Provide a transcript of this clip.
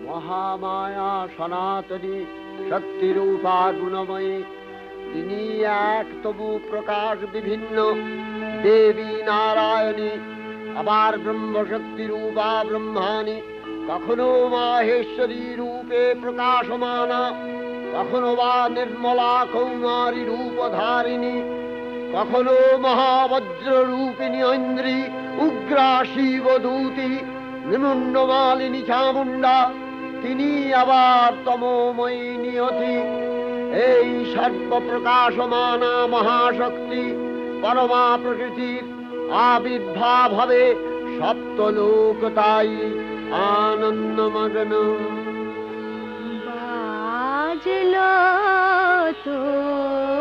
মহামায়া সনাতনী শক্তিরূপা গুণময়ী, তিনি এক তবু প্রকাশ বিভিন্ন দেবী নারায়ণী, আবার ব্রহ্মশক্তি রূপা ব্রহ্মাণী, কখনো মাহেশ্বরী রূপে প্রকাশমানা, কখনো বা নির্মলা কৌমারী রূপধারিণী, কখনো মহাবজ্র রূপিণী ঐন্দ্রী, উগ্রা শিবদূতি, নিমুন্ডমালিনী চামুণ্ডা, তিনি আবার তমোময়ী নিয়তি। এই সর্বপ্রকাশমানা মহাশক্তি পরমা প্রকৃতির আবির্ভাব হবে সপ্তলোক তাই আনন্দমগ্ন। বাজলো তোমার